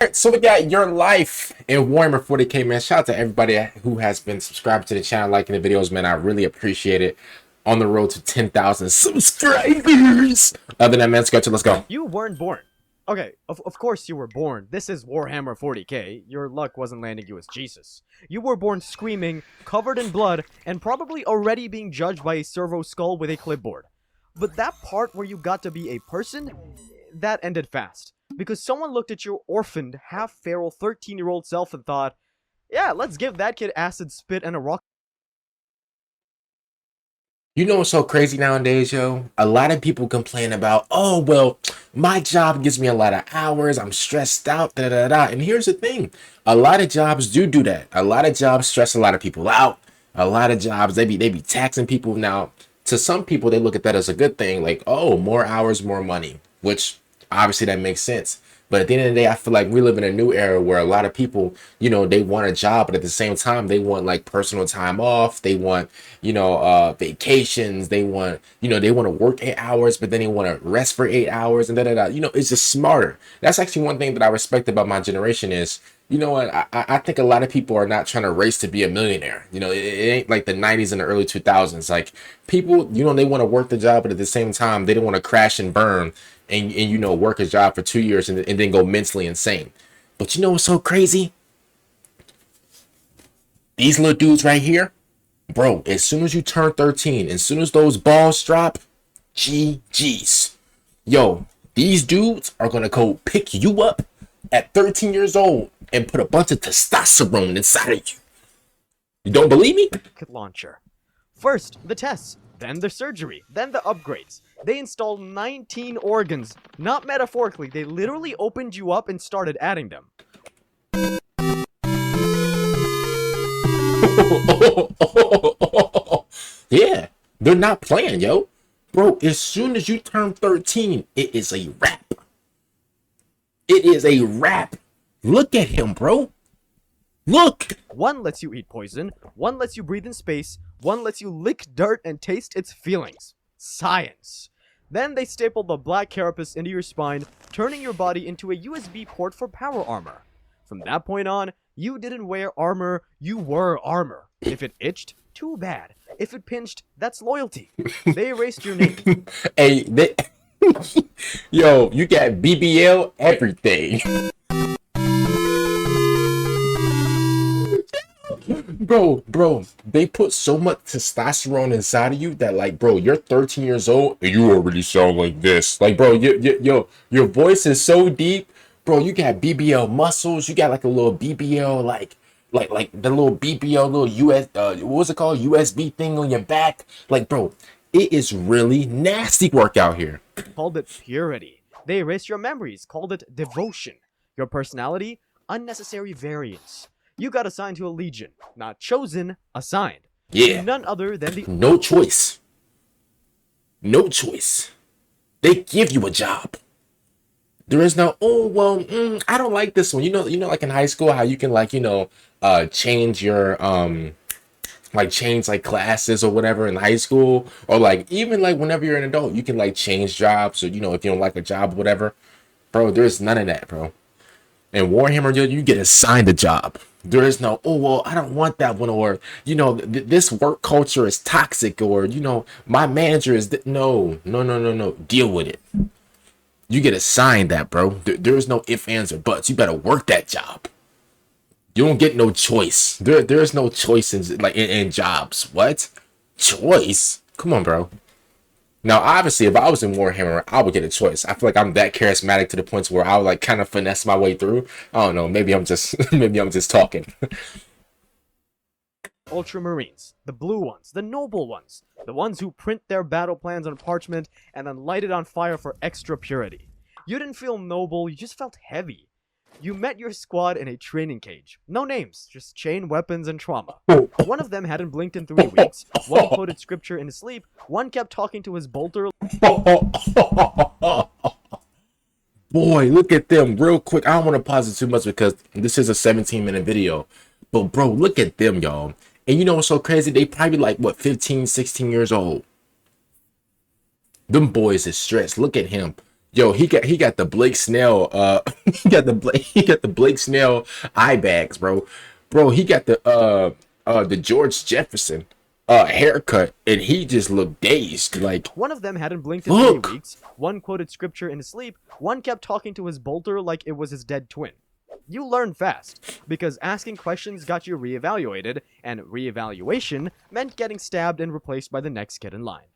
Alright, so we got your life in Warhammer 40K, man. Shout out to everybody who has been subscribed to the channel, liking the videos, man. I really appreciate it. On the road to 10,000 subscribers. Other than that, man, let's go. You weren't born. Okay, of course you were born. This is Warhammer 40K. Your luck wasn't landing you as Jesus. You were born screaming, covered in blood, and probably already being judged by a servo skull with a clipboard. But that part where you got to be a person, that ended fast. Because someone looked at your orphaned, half-feral 13-year-old self and thought, yeah, let's give that kid acid spit and a rock. You know what's so crazy nowadays, yo? A lot of people complain about, oh, well, my job gives me a lot of hours. I'm stressed out, da-da-da. And here's the thing. A lot of jobs do that. A lot of jobs stress a lot of people out. A lot of jobs, they be taxing people. Now, to some people, they look at that as a good thing. Like, oh, more hours, more money, which obviously that makes sense. But at the end of the day, I feel like we live in a new era where a lot of people, you know, they want a job, but at the same time, they want like personal time off. They want, you know, vacations. They want, you know, they want to work 8 hours, but then they want to rest for 8 hours and da-da-da. You know, it's just smarter. That's actually one thing that I respect about my generation is, you know what, I think a lot of people are not trying to race to be a millionaire. You know, it ain't like the 90s and the early 2000s. Like people, you know, they want to work the job, but at the same time, they don't want to crash and burn and you know, work a job for 2 years and then go mentally insane. But you know what's so crazy? These little dudes right here, bro, as soon as you turn 13, as soon as those balls drop, GG's. Yo, these dudes are going to go pick you up at 13 years old and put a bunch of testosterone inside of you. You don't believe me? Launcher. First, the tests, then the surgery, then the upgrades. They installed 19 organs. Not metaphorically, they literally opened you up and started adding them. Yeah, they're not playing, yo. Bro, as soon as you turn 13, it is a wrap. It is a wrap. Look at him, bro. Look. One lets you eat poison, one lets you breathe in space, one lets you lick dirt and taste its feelings. Science. Then they stapled the black carapace into your spine, turning your body into a USB port for power armor. From that point on, you didn't wear armor, you were armor. If it itched, too bad. If it pinched, that's loyalty. They erased your name. Hey, yo, you got BBL everything. Bro, they put so much testosterone inside of you that, like, bro, you're 13 years old and you already sound like this. Like, bro, your voice is so deep, bro. You got BBL muscles. You got like a little BBL, like the little BBL, little what was it called? USB thing on your back. Like, bro, it is really nasty work out here. Called it purity. They erased your memories, called it devotion. Your personality, unnecessary variance. You got assigned to a legion. Not chosen, assigned. Yeah. None other than the... No choice. No choice. They give you a job. There is no, oh, well, I don't like this one. You know, like in high school, how you can, like, you know, change your, change like classes or whatever in high school, or like even like whenever you're an adult, you can like change jobs, or, you know, if you don't like a job or whatever. Bro, there's none of that, bro. In Warhammer, you get assigned a job. There is no, oh, well, I don't want that one, or, you know, this work culture is toxic, or, you know, my manager is, no. Deal with it. You get assigned that, bro. There is no ifs, ands, or buts. You better work that job. You don't get no choice. There is no choice in jobs. What? Choice? Come on, bro. Now, obviously, if I was in Warhammer, I would get a choice. I feel like I'm that charismatic to the point where I would like kind of finesse my way through. I don't know. Maybe I'm just talking. Ultramarines, the blue ones, the noble ones, the ones who print their battle plans on parchment and then light it on fire for extra purity. You didn't feel noble, you just felt heavy. You met your squad in a training cage. No names, just chain weapons and trauma. One of them hadn't blinked in 3 weeks, one quoted scripture in his sleep, one kept talking to his bolter. Boy, look at them real quick. I don't want to pause it too much because this is a 17-minute video. But bro, look at them, y'all. And you know what's so crazy? They probably like, what, 15, 16 years old. Them boys is stressed. Look at him. Yo, he got the Blake Snell he got the Blake Snell eye bags, bro. Bro, he got the George Jefferson haircut, and he just looked dazed. Like, One of them hadn't blinked in three look, weeks, one quoted scripture in his sleep, one kept talking to his bolter like it was his dead twin. You learn fast, because asking questions got you reevaluated, and reevaluation meant getting stabbed and replaced by the next kid in line.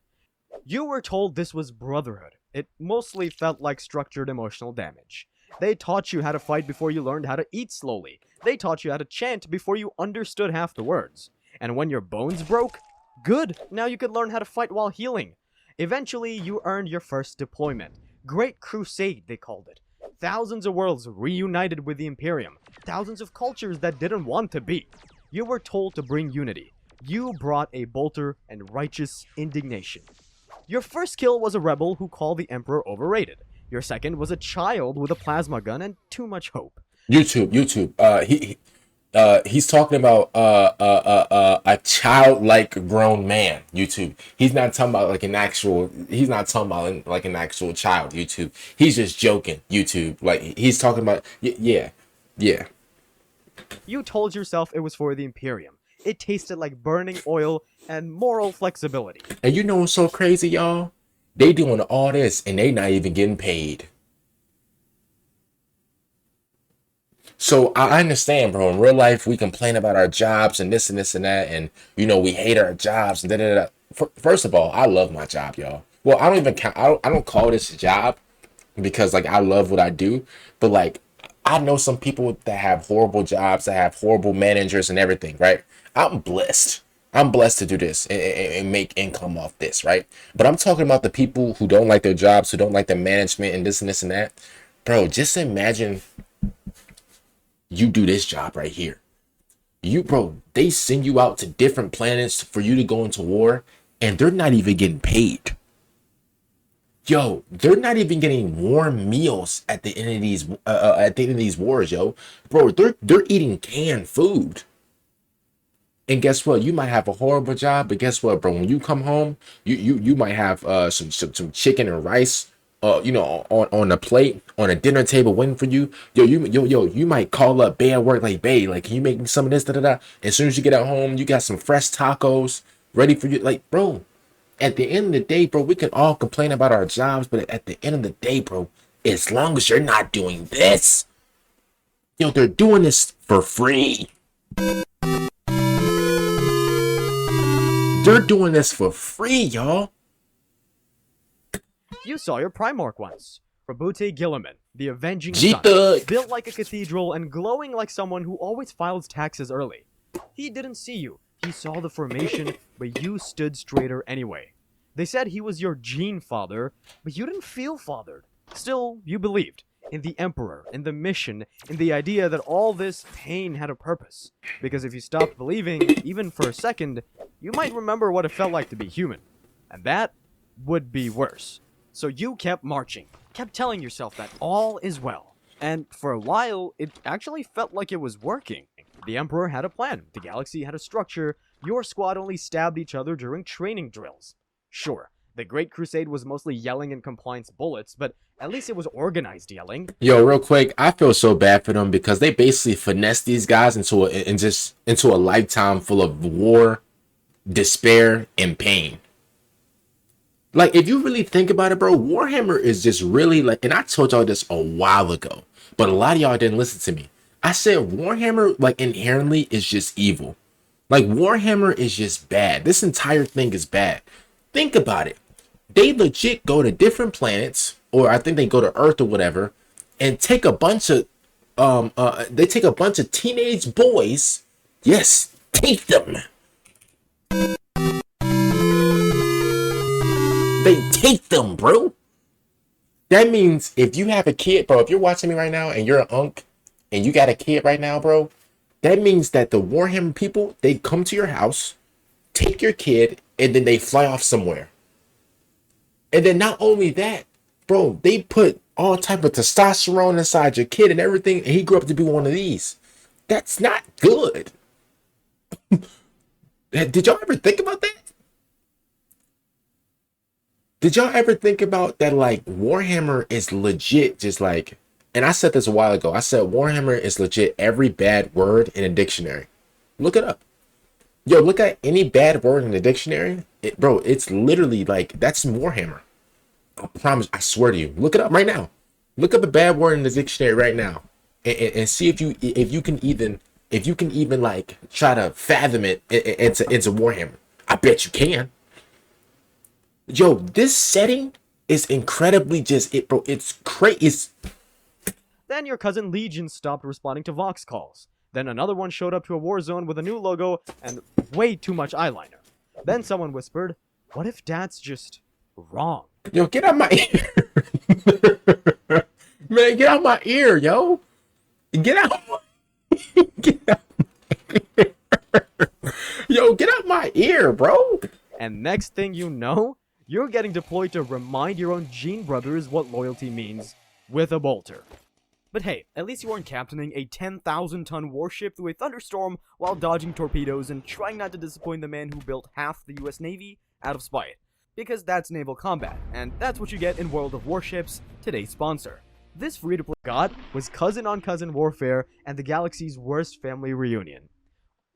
You were told this was brotherhood. It mostly felt like structured emotional damage. They taught you how to fight before you learned how to eat slowly. They taught you how to chant before you understood half the words. And when your bones broke, good, now you could learn how to fight while healing. Eventually, you earned your first deployment. Great Crusade, they called it. Thousands of worlds reunited with the Imperium. Thousands of cultures that didn't want to be. You were told to bring unity. You brought a bolter and righteous indignation. Your first kill was a rebel who called the Emperor overrated. Your second was a child with a plasma gun and too much hope. YouTube. He's talking about a childlike grown man. YouTube. He's not talking about like an actual. He's not talking about like an actual child. YouTube. He's just joking. YouTube. Like he's talking about. Yeah, yeah. You told yourself it was for the Imperium. It tasted like burning oil and moral flexibility. And you know what's so crazy, y'all? They doing all this and they not even getting paid. So I understand, bro. In real life, we complain about our jobs and this and this and that, and we hate our jobs and da da da. First of all, I love my job, y'all. Well, I don't even count. I don't call this a job because like I love what I do, but like I know some people that have horrible jobs, that have horrible managers and everything, right? I'm blessed. I'm blessed to do this and make income off this, right? But I'm talking about the people who don't like their jobs, who don't like the management and this and that. Bro, just imagine you do this job right here. Bro, they send you out to different planets for you to go into war, and they're not even getting paid. Yo, they're not even getting warm meals at the end of these wars, yo. Bro, they're eating canned food. And guess what? You might have a horrible job, but guess what, bro? When you come home, you might have some chicken and rice, on a plate on a dinner table waiting for you. You might call up Bay at work like, Bay, like, can you make me some of this? Da da da. As soon as you get at home, you got some fresh tacos ready for you. Like, bro, at the end of the day, bro, we can all complain about our jobs, but at the end of the day, bro, as long as you're not doing this, they're doing this for free. They're doing this for free, y'all. You saw your Primarch once. Rabute Gilliman, the Avenging Sun, G-Thug. built like a cathedral and glowing like someone who always files taxes early. He didn't see you. He saw the formation, but you stood straighter anyway. They said he was your gene father, but you didn't feel fathered. Still, you believed. In the Emperor, in the mission, in the idea that all this pain had a purpose. Because if you stopped believing, even for a second, you might remember what it felt like to be human. And that would be worse. So you kept marching, kept telling yourself that all is well. And for a while, it actually felt like it was working. The Emperor had a plan, the galaxy had a structure, your squad only stabbed each other during training drills. Sure, the Great Crusade was mostly yelling and compliance bullets, but at least it was organized yelling. Yo, real quick, I feel so bad for them because they basically finessed these guys into a lifetime full of war, despair, and pain. Like, if you really think about it, bro, Warhammer is just really like, and I told y'all this a while ago, but a lot of y'all didn't listen to me. I said Warhammer, like, inherently is just evil. Like, Warhammer is just bad. This entire thing is bad. Think about it. They legit go to different planets, or I think they go to Earth or whatever, and take a bunch of teenage boys. Yes, take them. They take them, bro. That means if you have a kid, bro, if you're watching me right now and you're an unk and you got a kid right now, bro, that means that the Warhammer people, they come to your house, take your kid, and then they fly off somewhere. And then not only that, bro, they put all type of testosterone inside your kid and everything, and he grew up to be one of these. That's not good. Did y'all ever think about that? Did y'all ever think about that? Like Warhammer is legit, just like, and I said this a while ago. I said Warhammer is legit every bad word in a dictionary. Look it up. Yo, look at any bad word in the dictionary. Bro, it's literally like that's Warhammer. I promise. I swear to you. Look it up right now. Look up a bad word in the dictionary right now, and see if you can even like try to fathom it into Warhammer. I bet you can. Yo, this setting is incredibly just it, bro. It's crazy. Then your cousin Legion stopped responding to Vox calls. Then another one showed up to a war zone with a new logo and way too much eyeliner. Then someone whispered, "What if Dad's just wrong?" Yo, get out my ear, man. Get out my ear, yo. Get out. Get out. Yo, get out my ear, bro. And next thing you know, you're getting deployed to remind your own Gene brothers what loyalty means with a bolter. But hey, at least you weren't captaining a 10,000-ton warship through a thunderstorm while dodging torpedoes and trying not to disappoint the man who built half the US Navy out of spite. Because that's naval combat, and that's what you get in World of Warships, today's sponsor. This free-to-play god was cousin-on-cousin warfare and the galaxy's worst family reunion.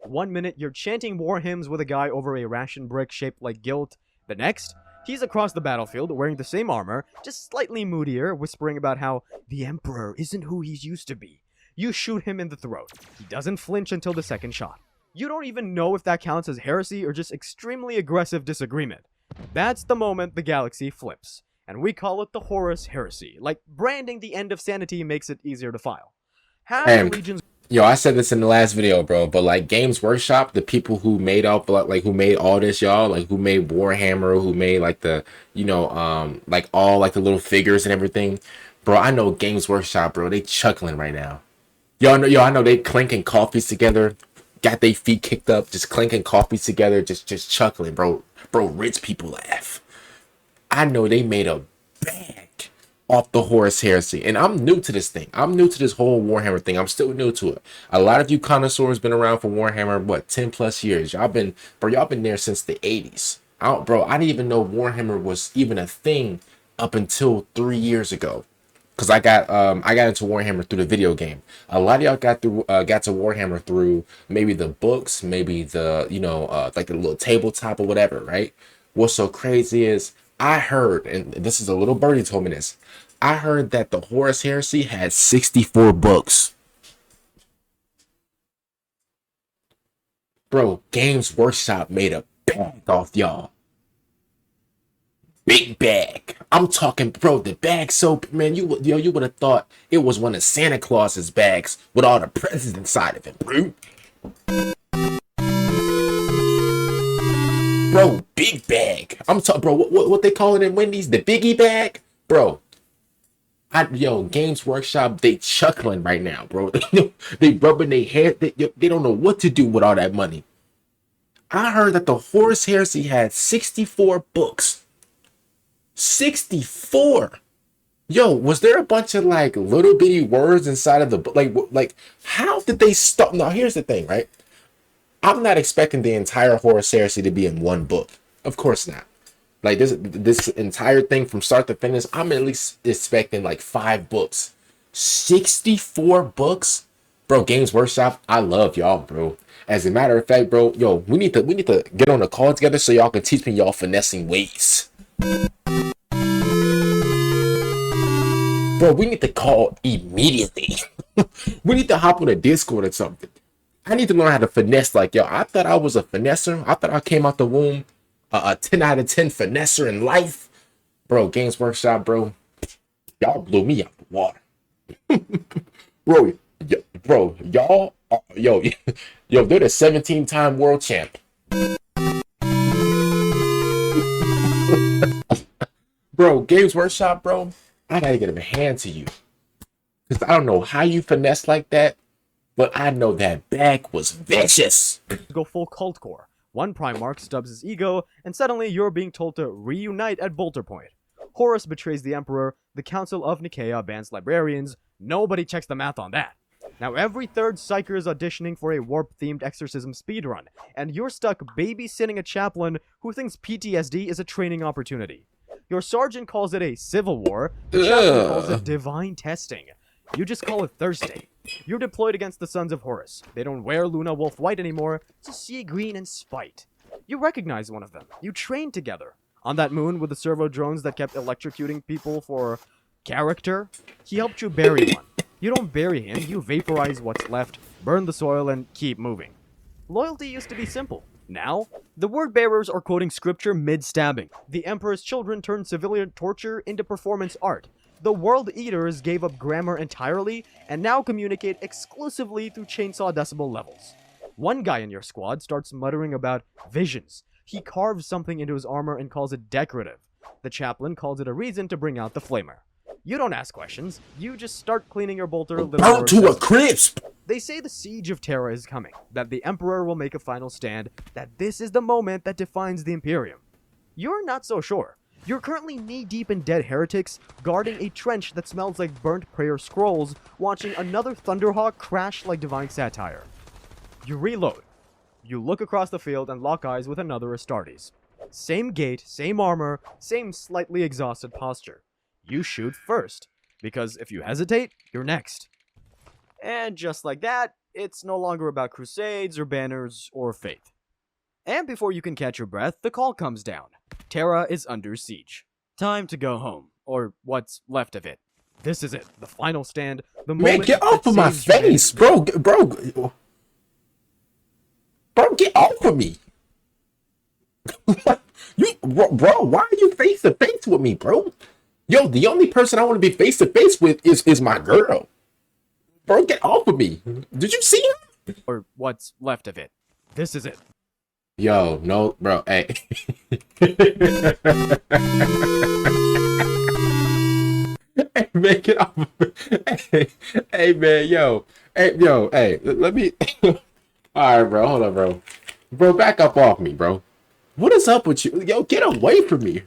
One minute, you're chanting war hymns with a guy over a ration brick shaped like guilt. The next, he's across the battlefield wearing the same armor, just slightly moodier, whispering about how the Emperor isn't who he's used to be. You shoot him in the throat. He doesn't flinch until the second shot. You don't even know if that counts as heresy or just extremely aggressive disagreement. That's the moment the galaxy flips, and we call it the Horus Heresy. Like, branding the end of sanity makes it easier to file. Have the Legion's... Yo, I said this in the last video, bro, but like Games Workshop, the people who made up, like who made all this, y'all, like who made Warhammer, who made like the, like all like the little figures and everything, bro. I know Games Workshop, bro. They chuckling right now. I know they clinking coffees together, got their feet kicked up, just clinking coffees together, just chuckling, bro. Bro, rich people laugh. I know they made a bag off the Horus Heresy, and I'm new to this thing. I'm new to this whole Warhammer thing. I'm still new to it. A lot of you connoisseurs been around for Warhammer, what, 10 plus years? Y'all been there since the 80s. I didn't even know Warhammer was even a thing up until 3 years ago. Cause I got into Warhammer through the video game. A lot of y'all got to Warhammer through maybe the books, maybe the like the little tabletop or whatever, right? What's so crazy is I heard, and this is a little birdie told me this. I heard that the Horus Heresy had 64 books. Bro, Games Workshop made a bag off y'all. Big bag. I'm talking, bro, the bag so, man, you would have thought it was one of Santa Claus's bags with all the presents inside of it, bro. Bro, big bag. I'm talking, bro, what they call it in Wendy's? The biggie bag? Bro. Games Workshop, they chuckling right now, bro. They rubbing their head. They don't know what to do with all that money. I heard that the Horus Heresy had 64 books. 64. Yo, was there a bunch of like little bitty words inside of the book? Like how did they stop? Now, here's the thing, right? I'm not expecting the entire Horus Heresy to be in one book. Of course not. Like this entire thing from start to finish, I'm at least expecting like 5 books. 64 books? Bro, Games Workshop, I love y'all, bro. As a matter of fact, bro, yo, we need to get on a call together so y'all can teach me y'all finessing ways. Bro, we need to call immediately. We need to hop on a Discord or something. I need to learn how to finesse. Like, yo, I thought I was a finesser. I thought I came out the womb a 10 out of 10 finesser in life. Bro, Games Workshop, bro. Y'all blew me out the water. Bro, y'all, yo, they're the 17-time world champ. Bro, Games Workshop, bro, I gotta get a hand to you. Because I don't know how you finesse like that, but I know that bag was vicious. Go full cult core. One Primarch stubs his ego, and suddenly you're being told to reunite at Bolter Point. Horus betrays the Emperor, the Council of Nicaea bans librarians, nobody checks the math on that. Now every third psyker is auditioning for a warp-themed exorcism speedrun, and you're stuck babysitting a chaplain who thinks PTSD is a training opportunity. Your sergeant calls it a civil war. The chaplain calls it divine testing. You just call it Thursday. You're deployed against the Sons of Horus. They don't wear Luna Wolf White anymore. It's a sea green and spite. You recognize one of them. You trained together. On that moon with the servo drones that kept electrocuting people for character, he helped you bury one. You don't bury him, you vaporize what's left, burn the soil, and keep moving. Loyalty used to be simple. Now, the word bearers are quoting scripture mid-stabbing. The Emperor's children turned civilian torture into performance art. The World Eaters gave up grammar entirely and now communicate exclusively through chainsaw decibel levels. One guy in your squad starts muttering about visions. He carves something into his armor and calls it decorative. The chaplain calls it a reason to bring out the flamer. You don't ask questions. You just start cleaning your bolter a little more. Burnt to a crisp! They say the siege of Terra is coming, that the Emperor will make a final stand, that this is the moment that defines the Imperium. You're not so sure. You're currently knee-deep in dead heretics, guarding a trench that smells like burnt prayer scrolls, watching another Thunderhawk crash like divine satire. You reload. You look across the field and lock eyes with another Astartes. Same gait, same armor, same slightly exhausted posture. You shoot first, because if you hesitate, you're next. And just like that, it's no longer about crusades or banners or faith. And before you can catch your breath, the call comes down. Terra is under siege. Time to go home, or what's left of it. This is it, the final stand, the moment. Man, get off of my face, bro, bro, get off of me. Bro, why are you face to face with me, bro? Yo, the only person I want to be face to face with is my girl. Bro, get off of me. Did you see him? Or what's left of it. This is it. Yo, no, bro, hey. Hey, man, get off of me. Hey, man, yo, hey, let me. All right, bro, hold on, bro. Bro, back up off me, bro. What is up with you? Yo, get away from me.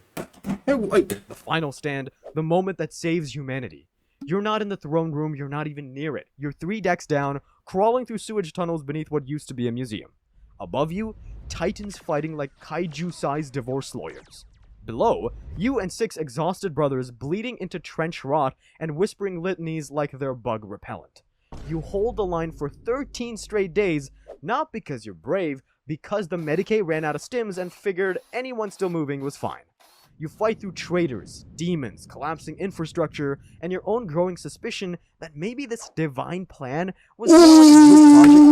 Hey, like... The final stand, the moment that saves humanity. You're not in the throne room, you're not even near it. You're 3 decks down, crawling through sewage tunnels beneath what used to be a museum. Above you, titans fighting like kaiju-sized divorce lawyers. Below, you and 6 exhausted brothers bleeding into trench rot and whispering litanies like they're bug repellent. You hold the line for 13 straight days, not because you're brave, because the Medicaid ran out of stims and figured anyone still moving was fine. You fight through traitors, demons, collapsing infrastructure, and your own growing suspicion that maybe this divine plan was more like a group project.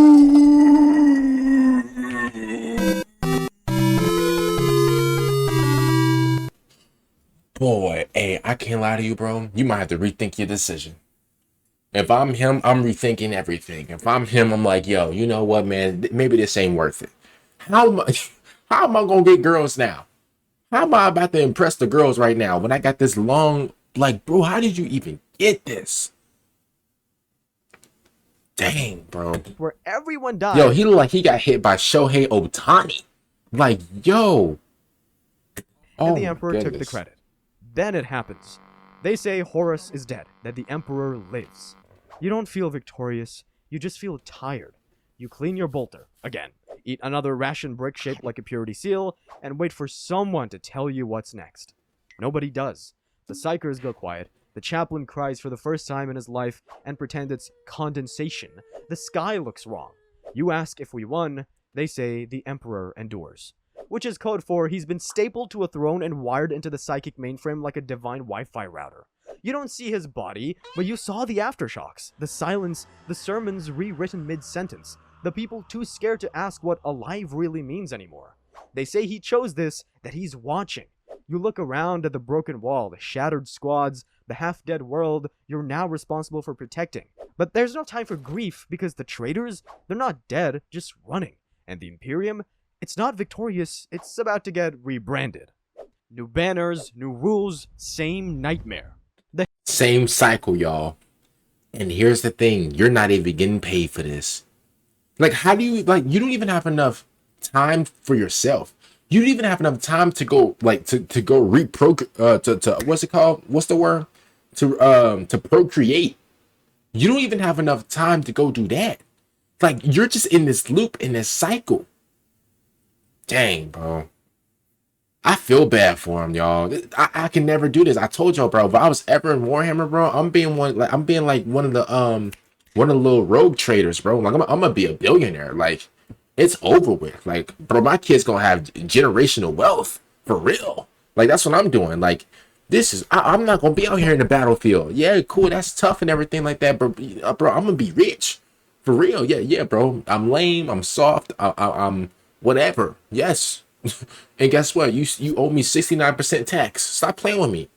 Boy, hey, I can't lie to you, bro. You might have to rethink your decision. If I'm him, I'm rethinking everything. If I'm him, I'm like, yo, you know what, man? Maybe this ain't worth it. How am I gonna get girls now? How am I about to impress the girls right now when I got this long, like, bro, how did you even get this? Dang, bro. Where everyone died. Yo, he looked like he got hit by Shohei Ohtani. Like, yo. And the Emperor took the credit. Then it happens. They say Horus is dead, that the Emperor lives. You don't feel victorious, you just feel tired. You clean your bolter, again, eat another ration brick shaped like a purity seal, and wait for someone to tell you what's next. Nobody does. The psychers go quiet, the chaplain cries for the first time in his life and pretends it's condensation. The sky looks wrong. You ask if we won, they say the Emperor endures. Which is code for he's been stapled to a throne and wired into the psychic mainframe like a divine Wi-Fi router. You don't see his body, but you saw the aftershocks, the silence, the sermons rewritten mid-sentence, the people too scared to ask what alive really means anymore. They say he chose this, that he's watching. You look around at the broken wall, the shattered squads, the half-dead world you're now responsible for protecting. But there's no time for grief because the traitors, they're not dead, just running. And the Imperium, it's not victorious, it's about to get rebranded. New banners, new rules, same nightmare. Same cycle, y'all. And here's the thing, you're not even getting paid for this. Like, how do you, like, you don't even have enough time for yourself. You don't even have enough time to go, like, to go to what's it called? What's the word? To procreate. You don't even have enough time to go do that. Like, you're just in this loop, in this cycle. Dang, bro. I feel bad for him, y'all. I can never do this. I told y'all, bro. If I was ever in Warhammer, bro, I'm being like one of the little rogue traders, bro. Like I'm gonna be a billionaire. Like it's over with. Like, bro, my kid's gonna have generational wealth for real. Like that's what I'm doing. Like I'm not gonna be out here in the battlefield. Yeah, cool, that's tough and everything like that, but bro, I'm gonna be rich for real. Yeah, yeah, bro. I'm lame. I'm soft. I'm whatever. Yes. And guess what? You owe me 69% tax. Stop playing with me.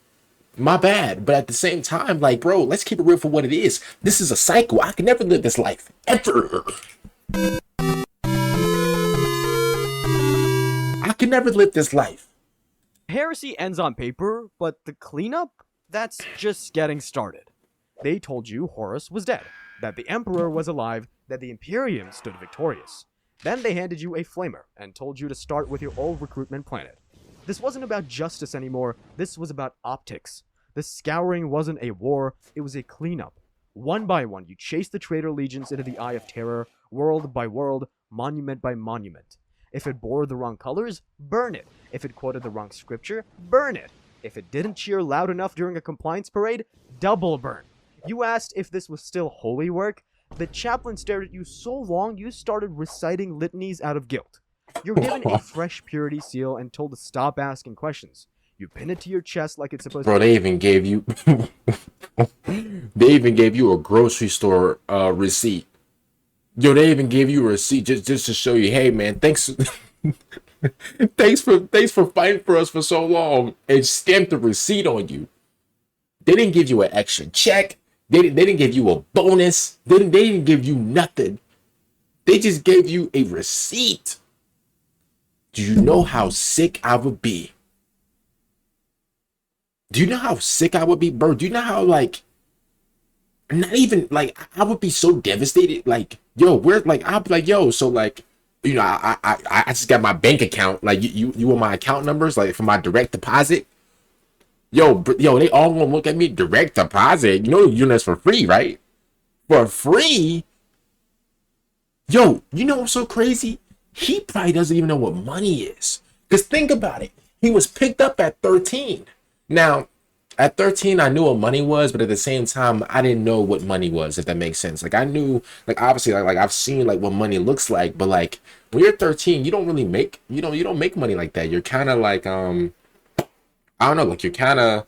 My bad. But at the same time, like, bro, let's keep it real for what it is. This is a cycle. I can never live this life. Ever. I can never live this life. Heresy ends on paper, but the cleanup? That's just getting started. They told you Horus was dead, that the Emperor was alive, that the Imperium stood victorious. Then they handed you a flamer and told you to start with your old recruitment planet. This wasn't about justice anymore, this was about optics. The scouring wasn't a war, it was a cleanup. One by one, you chased the traitor legions into the Eye of Terror, world by world, monument by monument. If it bore the wrong colors, burn it. If it quoted the wrong scripture, burn it. If it didn't cheer loud enough during a compliance parade, double burn. You asked if this was still holy work. The chaplain stared at you so long you started reciting litanies out of guilt. You're given a fresh purity seal and told to stop asking questions. You pin it to your chest like it's supposed Bro, to. they even gave you they even gave you a grocery store receipt. Yo, they even gave you a receipt just to show you, hey man, thanks thanks for fighting for us for so long, and stamped the receipt on you. They didn't give you an extra check. They didn't give you a bonus. They didn't give you nothing. They just gave you a receipt. Do you know how sick I would be? Do you know how sick I would be, bro? Do you know how, like, not even, like, I would be so devastated. Like, yo, where, like, I'd be like, yo, so, like, you know, I just got my bank account. Like, you want my account numbers, like, for my direct deposit? Yo, they all gonna look at me, direct deposit. You know, you're doing this for free, right? For free? Yo, you know what's so crazy? He probably doesn't even know what money is. Because think about it. He was picked up at 13. Now, at 13, I knew what money was, but at the same time, I didn't know what money was, if that makes sense. Like, I knew, like, obviously, like I've seen, like, what money looks like, but, like, when you're 13, you don't really make, you don't make money like that. You're kind of like, I don't know, like, you're kind of,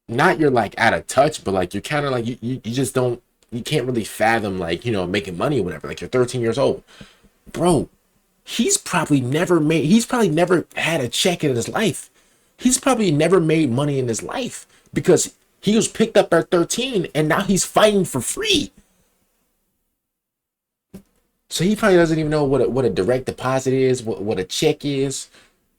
not you're, like, out of touch, but, like, you're kind of, like, you just don't, you can't really fathom, like, making money or whatever. Like, you're 13 years old. Bro, he's probably never had a check in his life. He's probably never made money in his life because he was picked up at 13 and now he's fighting for free. So he probably doesn't even know what a direct deposit is, what a check is.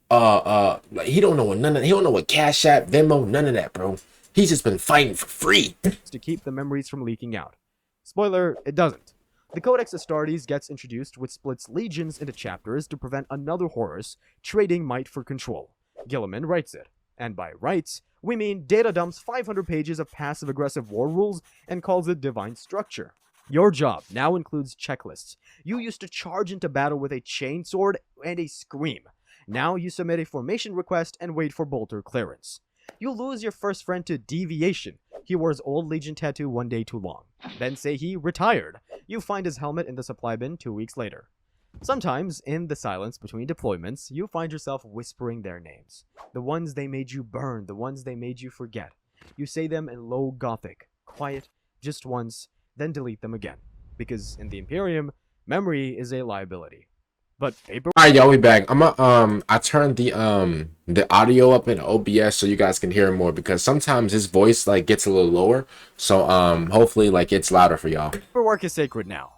Like he don't know he don't know what Cash App, Venmo, none of that, bro. He's just been fighting for free. To keep the memories from leaking out. Spoiler, it doesn't. The Codex Astartes gets introduced, which splits legions into chapters to prevent another Horus trading might for control. Gilliman writes it, and by writes, we mean data dumps 500 pages of passive-aggressive war rules and calls it divine structure. Your job now includes checklists. You used to charge into battle with a chainsword and a scream. Now you submit a formation request and wait for bolter clearance. You lose your first friend to deviation. He wore his old Legion tattoo one day too long. Then say he retired. You find his helmet in the supply bin 2 weeks later. Sometimes, in the silence between deployments, you find yourself whispering their names. The ones they made you burn, the ones they made you forget. You say them in low Gothic, quiet, just once, then delete them again. Because in the Imperium, memory is a liability. But paper. All right, y'all, we back. I turned the audio up in OBS so you guys can hear more because sometimes his voice like gets a little lower. So hopefully like it's louder for y'all. Paperwork is sacred now.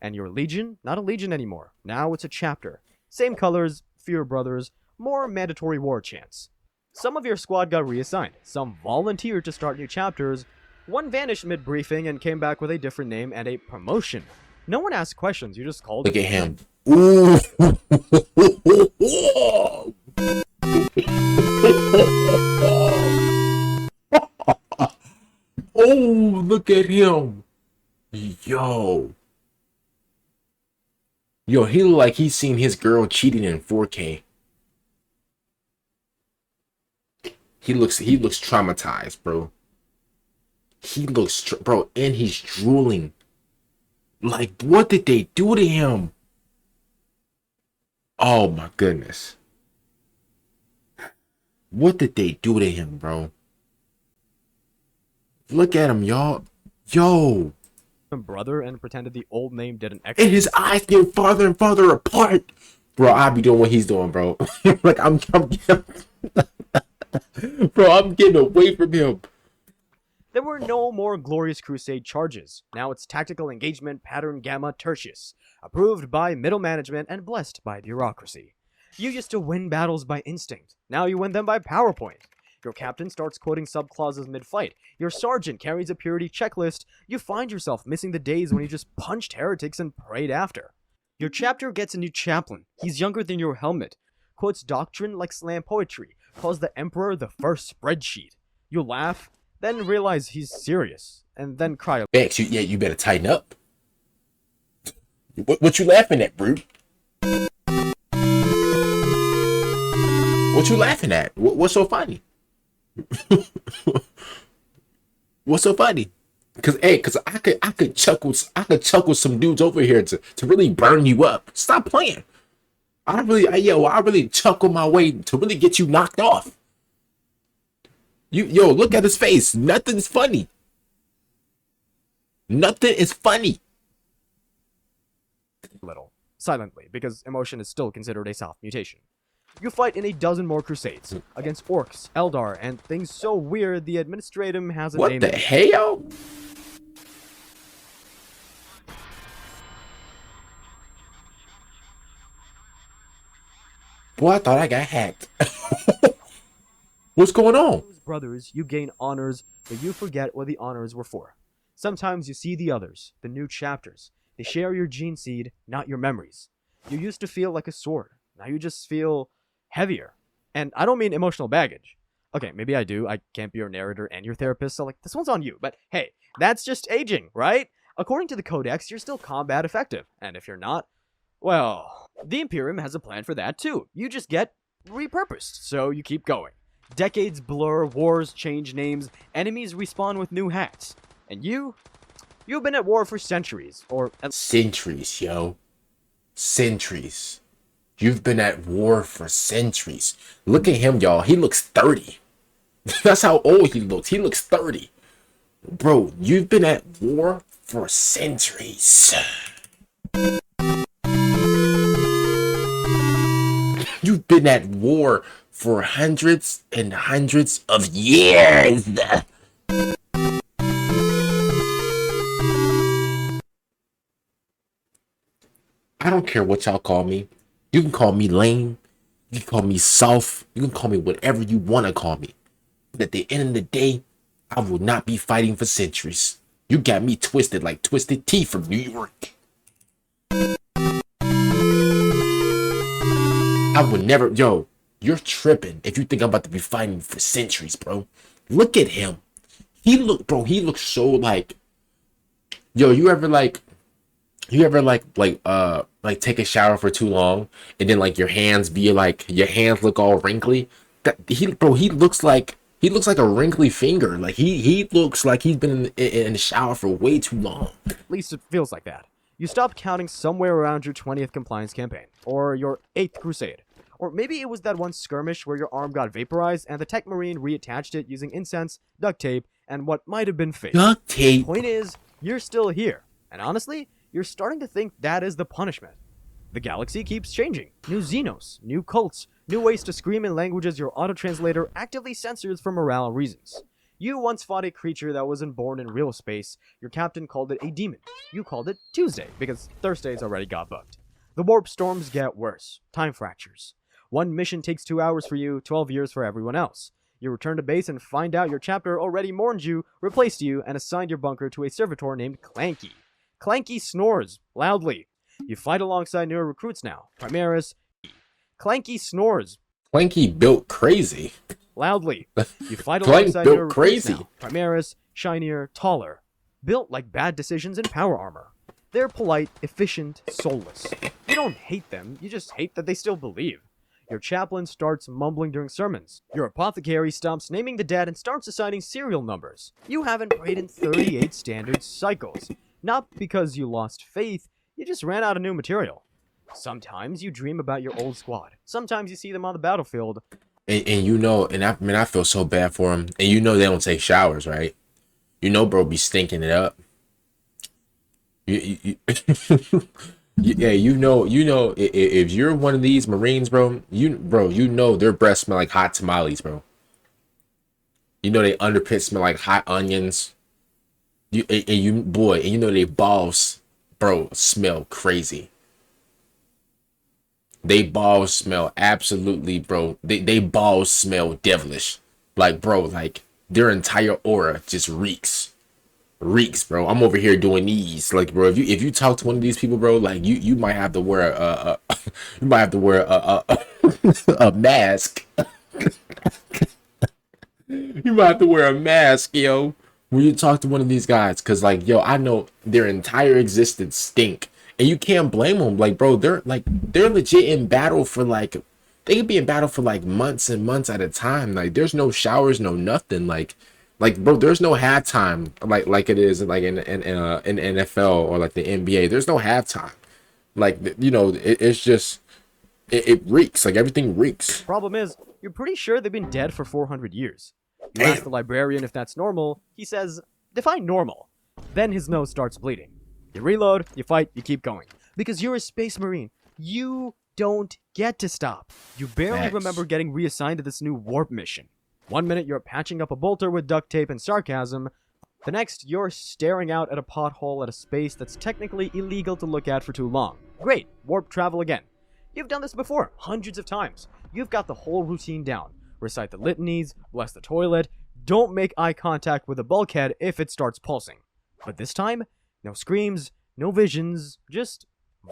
And your legion, not a legion anymore. Now it's a chapter. Same colors, fewer brothers, more mandatory war chants. Some of your squad got reassigned. Some volunteered to start new chapters. One vanished mid-briefing and came back with a different name and a promotion. No one asked questions, you just called. Look at him. Ooh. Oh, look at him. Yo, he look like he's seen his girl cheating in 4K. He looks traumatized, bro. He looks bro, and he's drooling. Like, what did they do to him? Oh my goodness. What did they do to him, bro? Look at him, y'all. Yo. Brother and pretended the old name didn't And exist. his eyes get farther and farther apart. Bro, I be doing what he's doing, bro. Like, bro, I'm getting away from him. There were no more Glorious Crusade charges. Now it's Tactical Engagement Pattern Gamma Tertius, approved by middle management and blessed by bureaucracy. You used to win battles by instinct. Now you win them by PowerPoint. Your captain starts quoting subclauses mid-fight. Your sergeant carries a purity checklist. You find yourself missing the days when you just punched heretics and prayed after. Your chapter gets a new chaplain. He's younger than your helmet. Quotes doctrine like slam poetry. Calls the emperor the first spreadsheet. You laugh, then realize he's serious, and then cry. Bex, you better tighten up. What you laughing at, bro? What you laughing at? What's so funny? What's so funny? Cause I could chuckle some dudes over here to really burn you up. Stop playing. I really chuckle my way to really get you knocked off. Look at his face. Nothing's funny. Nothing is funny. Little. Silently, because emotion is still considered a soft mutation. You fight in a dozen more crusades, against orcs, Eldar, and things so weird the administratum has a name. What the hell? Boy, I thought I got hacked. What's going on? Brothers, you gain honors, but you forget what the honors were for. Sometimes you see the others, the new chapters. They share your gene seed, not your memories. You used to feel like a sword. Now you just feel heavier. And I don't mean emotional baggage. Okay, maybe I do. I can't be your narrator and your therapist, so like, this one's on you. But hey, that's just aging, right? According to the Codex, you're still combat effective. And if you're not, well, the Imperium has a plan for that too. You just get repurposed, so you keep going. Decades blur, wars change names, enemies respawn with new hats. And you've been at war for centuries, or centuries, yo. Centuries. You've been at war for centuries. Look at him, y'all. He looks 30. That's how old he looks. He looks 30. Bro, you've been at war for centuries. You've been at war for hundreds and hundreds of years. I don't care what y'all call me. You can call me lame. You can call me soft. You can call me whatever you want to call me. But at the end of the day, I will not be fighting for centuries. You got me twisted like Twisted Tea from New York. I would never, you're tripping if you think I'm about to be fighting for centuries, bro. Look at him. He looks so like, you ever take a shower for too long and then like your hands look all wrinkly? He looks like a wrinkly finger. Like he looks like he's been in the shower for way too long. at least it feels like that. You stopped counting somewhere around your 20th compliance campaign, or your 8th crusade. Or maybe it was that one skirmish where your arm got vaporized and the tech marine reattached it using incense, duct tape, and what might have been fake. Duct tape. Point is, you're still here. And honestly, you're starting to think that is the punishment. The galaxy keeps changing. New Xenos, new cults, new ways to scream in languages your auto-translator actively censors for morale reasons. You once fought a creature that wasn't born in real space. Your captain called it a demon. You called it Tuesday, because Thursdays already got bugged. The warp storms get worse. Time fractures. One mission takes 2 hours for you, 12 years for everyone else. You return to base and find out your chapter already mourned you, replaced you, and assigned your bunker to a servitor named Clanky. Clanky snores loudly. You fight alongside newer recruits now. Primaris. Clanky snores. Clanky built crazy. Loudly. You fight alongside newer recruits now. Primaris, shinier, taller. Built like bad decisions in power armor. They're polite, efficient, soulless. You don't hate them, you just hate that they still believe. Your chaplain starts mumbling during sermons. Your apothecary stops naming the dead and starts assigning serial numbers. You haven't prayed in 38 standard cycles. Not because you lost faith, you just ran out of new material. Sometimes you dream about your old squad. Sometimes you see them on the battlefield. And you know, and I mean, I feel so bad for them. And you know, they don't take showers, right? You know, bro, be stinking it up. Yeah, if you're one of these Marines, bro, you know their breath smell like hot tamales, bro. You know they underpits smell like hot onions. And you know they balls, bro, smell crazy. They balls smell absolutely, bro. They balls smell devilish. Like, bro, like their entire aura just reeks, bro. I'm over here doing these, like, bro. If you talk to one of these people, bro, like you might have to wear you might have to wear a mask. You might have to wear a mask, yo, when you talk to one of these guys, cause like, yo, I know their entire existence stink, and you can't blame them. Like, bro, they're legit in battle for like, they could be in battle for like months and months at a time. Like, there's no showers, no nothing. Like, bro, there's no halftime like it is like in NFL or like the NBA. There's no halftime. Like, you know, it's just it reeks. Like, everything reeks. Problem is, you're pretty sure they've been dead for 400 years. You Damn. ask the librarian if that's normal. He says, define normal. Then his nose starts bleeding. You reload, you fight, you keep going. Because you're a space marine. You don't get to stop. You barely Facts. remember getting reassigned to this new warp mission. One minute you're patching up a bolter with duct tape and sarcasm. The next, you're staring out at a pothole at a space that's technically illegal to look at for too long. Great, warp travel again. You've done this before, hundreds of times. You've got the whole routine down. Recite the litanies, bless the toilet, don't make eye contact with the bulkhead if it starts pulsing. But this time, no screams, no visions, just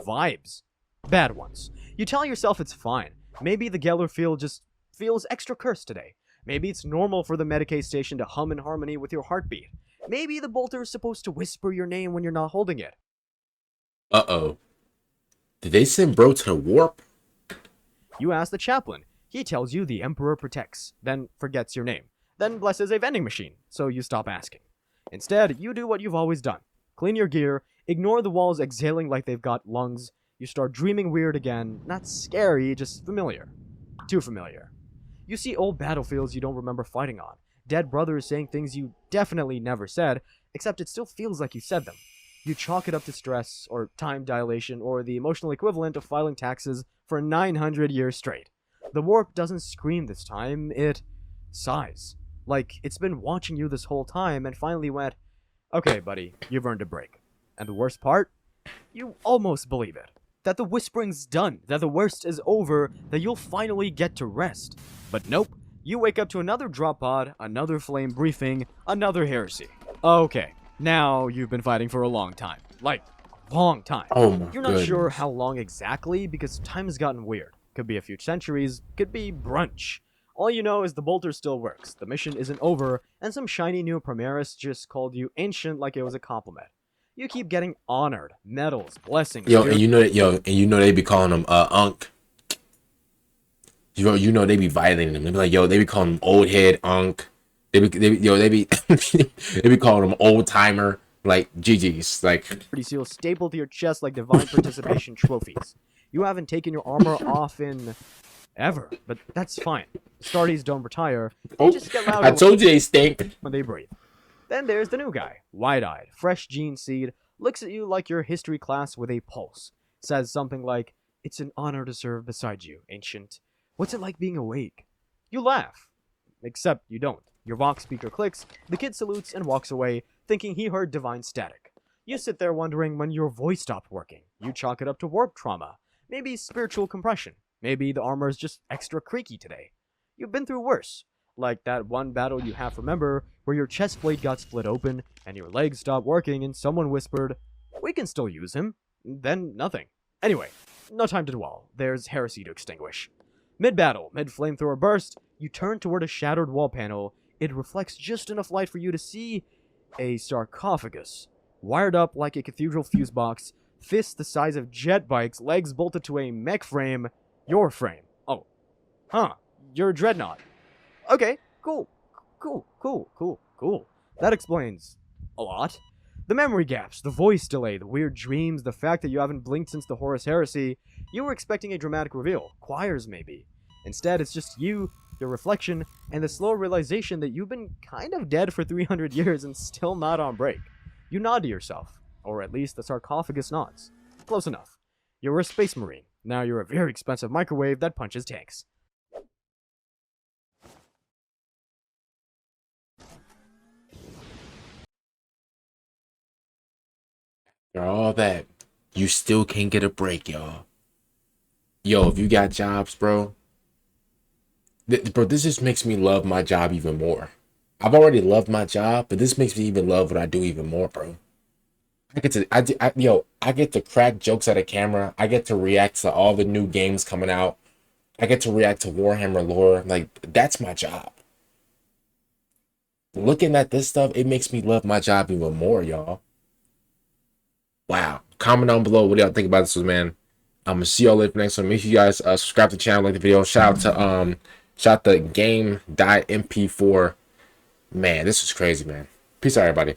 vibes. Bad ones. You tell yourself it's fine. Maybe the Geller field just feels extra cursed today. Maybe it's normal for the Medicaid station to hum in harmony with your heartbeat. Maybe the bolter is supposed to whisper your name when you're not holding it. Uh-oh. Did they send bro to the warp? You ask the chaplain. He tells you the Emperor protects, then forgets your name, then blesses a vending machine, so you stop asking. Instead, you do what you've always done. Clean your gear, ignore the walls exhaling like they've got lungs. You start dreaming weird again. Not scary, just familiar. Too familiar. You see old battlefields you don't remember fighting on. Dead brothers saying things you definitely never said, except it still feels like you said them. You chalk it up to stress, or time dilation, or the emotional equivalent of filing taxes for 900 years straight. The warp doesn't scream this time, it sighs. Like it's been watching you this whole time and finally went, okay, buddy, you've earned a break. And the worst part? You almost believe it. That the whispering's done, that the worst is over, that you'll finally get to rest. But nope, you wake up to another drop pod, another flame briefing, another heresy. Okay, now you've been fighting for a long time. Like, a long time. Oh my You're not sure how long exactly because time has gotten weird. Could be a few centuries, could be brunch. All you know is the bolter still works, the mission isn't over, and some shiny new Primaris just called you ancient like it was a compliment. You keep getting honored, medals, blessings. Yo, and you know they be calling them Unk. You know they be violating them. They be like, yo, they be calling them old head Unk. They be they be calling them old timer. Like GG's. Like, Pretty seal stapled to your chest like divine participation trophies. You haven't taken your armor off in ever, but that's fine. Starties don't retire. They just get louder I told you they stink. when they breathe. Then there's the new guy, wide-eyed, fresh gene seed, looks at you like your history class with a pulse. Says something like, "It's an honor to serve beside you, ancient. What's it like being awake?" You laugh. Except you don't. Your Vox speaker clicks, the kid salutes and walks away, thinking he heard divine static. You sit there wondering when your voice stopped working. You chalk it up to warp trauma. Maybe spiritual compression. Maybe the armor is just extra creaky today. You've been through worse. Like that one battle you half remember, where your chest plate got split open, and your legs stopped working, and someone whispered, "We can still use him." Then nothing. Anyway, no time to dwell. There's heresy to extinguish. Mid-battle, mid-flamethrower burst, you turn toward a shattered wall panel. It reflects just enough light for you to see a sarcophagus, wired up like a cathedral fuse box, fists the size of jet bikes, legs bolted to a mech frame, your frame. Oh, Huh, you're a dreadnought. Okay, cool. That explains a lot. The memory gaps, the voice delay, the weird dreams, the fact that you haven't blinked since the Horus Heresy. You were expecting a dramatic reveal. Choirs, maybe. Instead, it's just you, your reflection, and the slow realization that you've been kind of dead for 300 years and still not on break. You nod to yourself, or at least the sarcophagus nods. Close enough. You were a space marine. Now you're a very expensive microwave that punches tanks. For all that, you still can't get a break, y'all. Yo, if you got jobs, bro, bro, this just makes me love my job even more. I've already loved my job, but this makes me even love what I do even more, bro. I get to crack jokes at a camera. I get to react to all the new games coming out. I get to react to Warhammer lore. Like, that's my job. Looking at this stuff, it makes me love my job even more, y'all. Wow. Comment down below what y'all think about this one, man. I'm gonna see y'all later for the next one. Make sure you guys subscribe to the channel, like the video. Shout out to game.mp4. Man, this was crazy, man. Peace out, everybody.